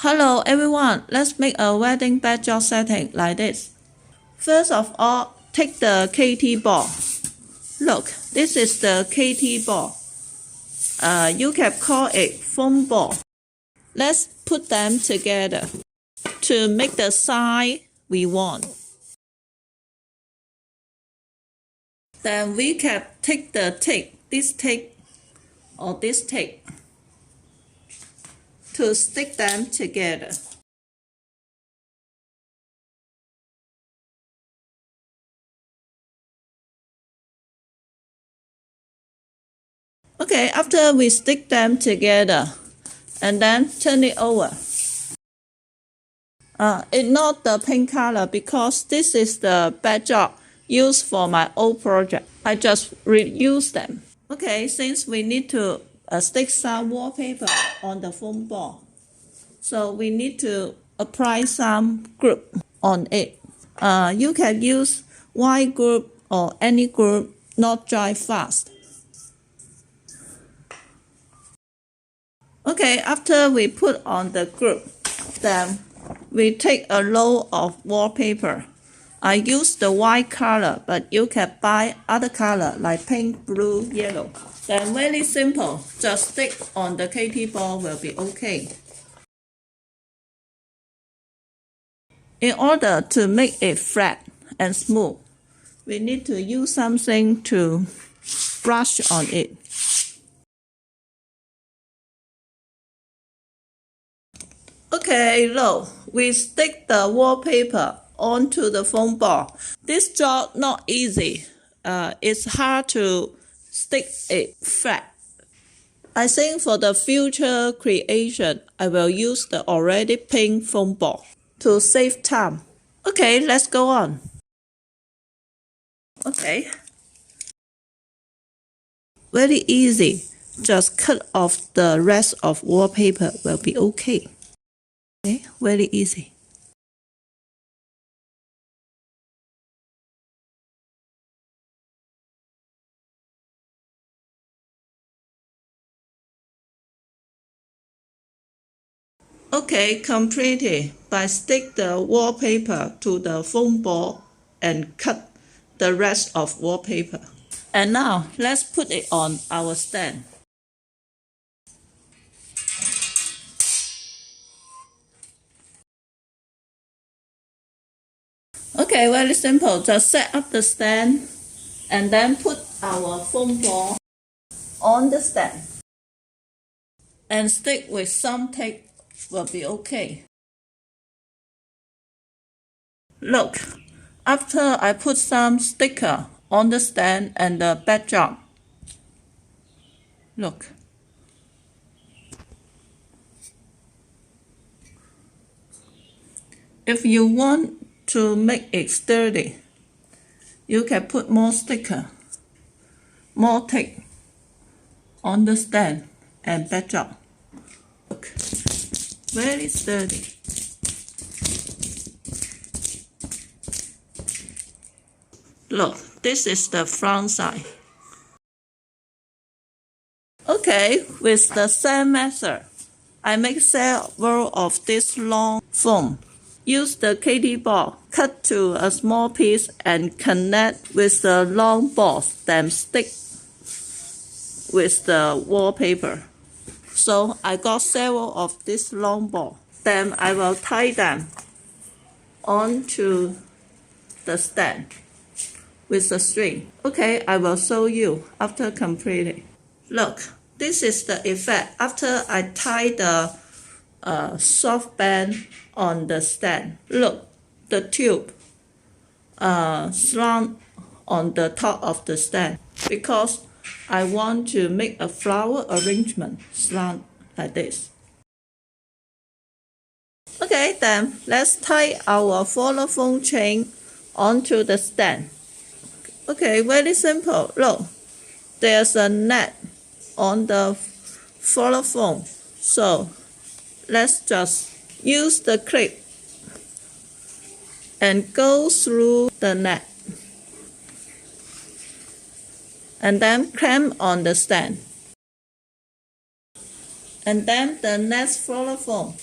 Hello everyone, let's make a wedding backdrop setting like this. First of all, take the KT ball. Look, this is the KT ball. You can call it foam ball. Let's put them together to make the size we want. Then we can take the tape, this tape or this tape, to stick them together. Okay, after we stick them together, and then turn it over. It's not the pink color because this is the backdrop used for my old project. I just reuse them. Okay, since we need to stick some wallpaper on the foam ball, so we need to apply some group on it. You can use white group or any group, not dry fast. Okay, after we put on the group, then we take a roll of wallpaper. I use the white color, but you can buy other color like pink, blue, yellow. Then very simple, just stick on the KT ball will be okay. In order to make it flat and smooth, we need to use something to brush on it. Okay, look, we stick the wallpaper onto the foam ball. This job not easy. It's hard to stick it flat. I think for the future creation, I will use the already pink foam ball to save time. Okay, let's go on. Okay. Very easy. Just cut off the rest of wallpaper will be okay. Okay, very easy. Okay, completed. By stick the wallpaper to the foam ball and cut the rest of wallpaper. And now let's put it on our stand. Okay, very simple. Just set up the stand and then put our foam ball on the stand. And stick with some tape will be okay. Look, after I put some sticker on the stand and the backdrop. Look. If you want to make it sturdy, you can put more sticker, more tape on the stand and backdrop. Look, very sturdy. Look, this is the front side. Okay, with the same method, I make several of this long foam. Use the KT ball, cut to a small piece and connect with the long balls, then stick with the wallpaper. So I got several of this long ball. Then I will tie them onto the stand with a string. Okay, I will show you after completing. Look, this is the effect after I tie the soft band on the stand. Look, the tube slant on the top of the stand because I want to make a flower arrangement slant like this. Okay, then let's tie our Floral foam chain onto the stand. Okay, very simple. Look, there's a net on the Floral foam. So let's just use the clip and go through the net and then clamp on the stand. And then the next Floral foam.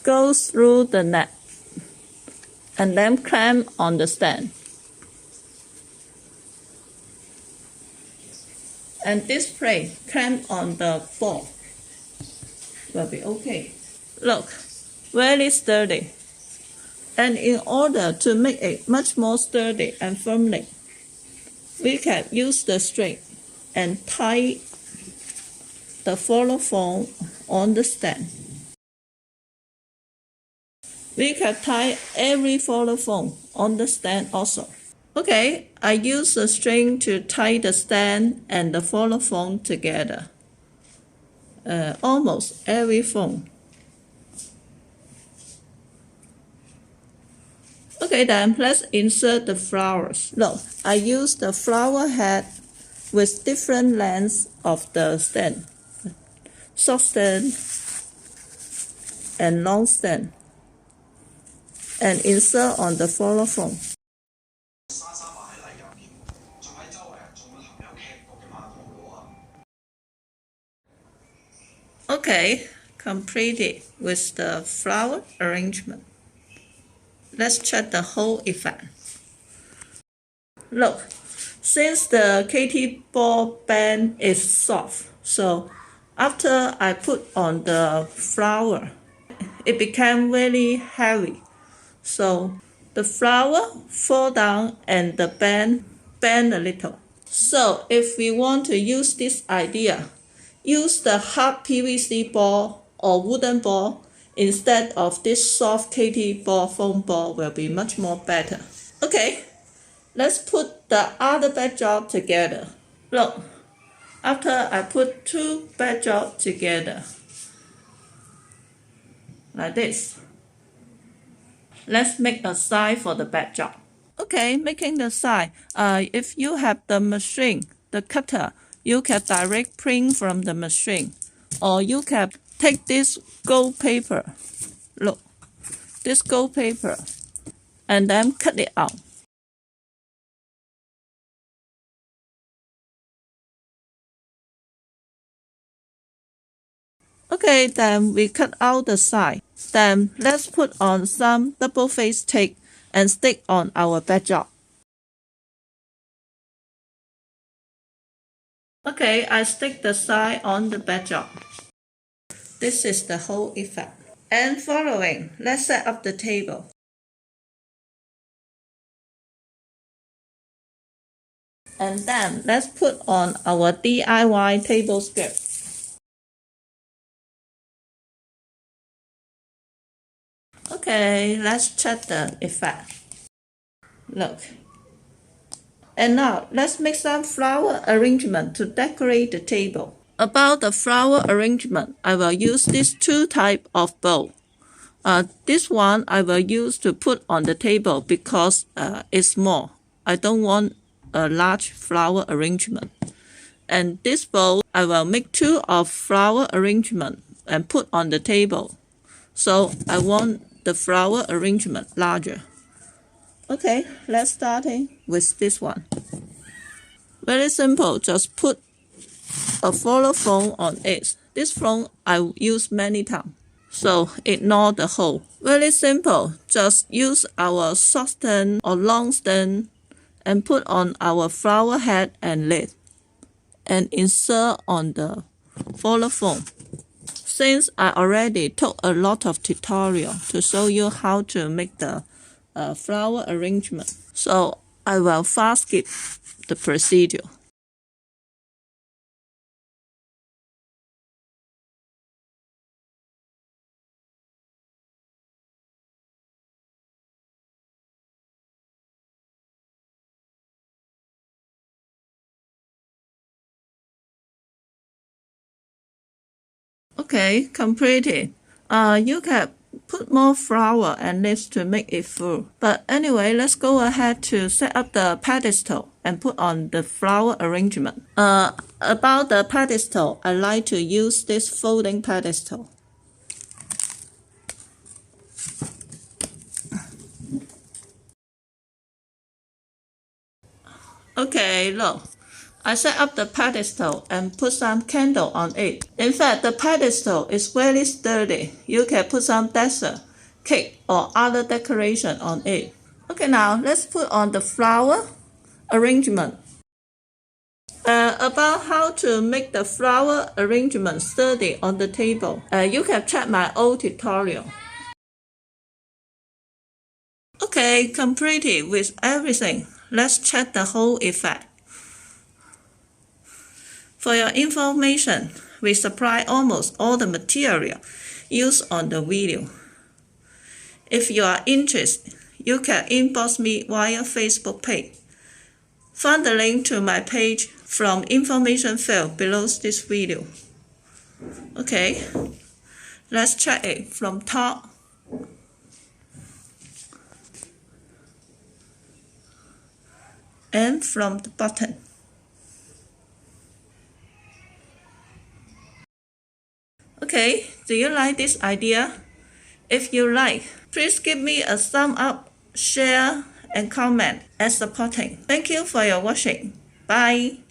go through the net and then clamp on the stand. And this plate clamp on the ball will be okay. Look, very sturdy. And in order to make it much more sturdy and firmly, we can use the string and tie the floral foam on the stand. We can tie every floral foam on the stand also. Okay, I use the string to tie the stand and the floral foam together. Almost every foam. Okay, then let's insert the flowers. Look, I use the flower head with different lengths of the stand. Short stand and long stand. And insert on the floral foam. Okay, completed with the flower arrangement. Let's check the whole effect. Look, since the KT ball band is soft, so after I put on the flower, it became very heavy. So the flower fall down and the band bend a little. So if we want to use this idea, use the hard PVC ball or wooden ball instead of this soft KT ball foam ball will be much more better. Okay, let's put the other backdrop together. Look, after I put two backdrops together, like this. Let's make a sign for the backdrop. Okay, making the sign. If you have the machine, the cutter, you can direct print from the machine. Or you can take this gold paper. Look, this gold paper. And then cut it out. Okay, then we cut out the side. Then let's put on some double face tape and stick on our backdrop. Okay, I stick the side on the backdrop. This is the whole effect. And following, let's set up the table. And then let's put on our DIY table skirt. Okay, let's check the effect. Look. And now let's make some flower arrangement to decorate the table. About the flower arrangement, I will use these two types of bowl. This one I will use to put on the table because it's small. I don't want a large flower arrangement. And this bowl, I will make two of flower arrangement and put on the table. So I want the flower arrangement larger. Okay, let's start with this one. Very simple, just put a floral foam on it. This foam I use many times, so ignore the hole. Very simple, just use our short stem or long stem and put on our flower head and lid and insert on the floral foam. Since I already took a lot of tutorial to show you how to make the flower arrangement, so I will fast skip the procedure. Okay, completed. You can put more flower and leaves to make it full. But anyway, let's go ahead to set up the pedestal and put on the flower arrangement. About the pedestal, I like to use this folding pedestal. Okay, look. I set up the pedestal and put some candle on it. In fact, the pedestal is very sturdy. You can put some decor, cake, or other decoration on it. Okay, now let's put on the flower arrangement. About how to make the flower arrangement sturdy on the table, you can check my old tutorial. Okay, completed with everything. Let's check the whole effect. For your information, we supply almost all the material used on the video. If you are interested, you can inbox me via Facebook page. Find the link to my page from information field below this video. Okay, let's check it from top. And from the bottom. Okay, do you like this idea? If you like, please give me a thumb up, share, and comment as supporting. Thank you for your watching. Bye.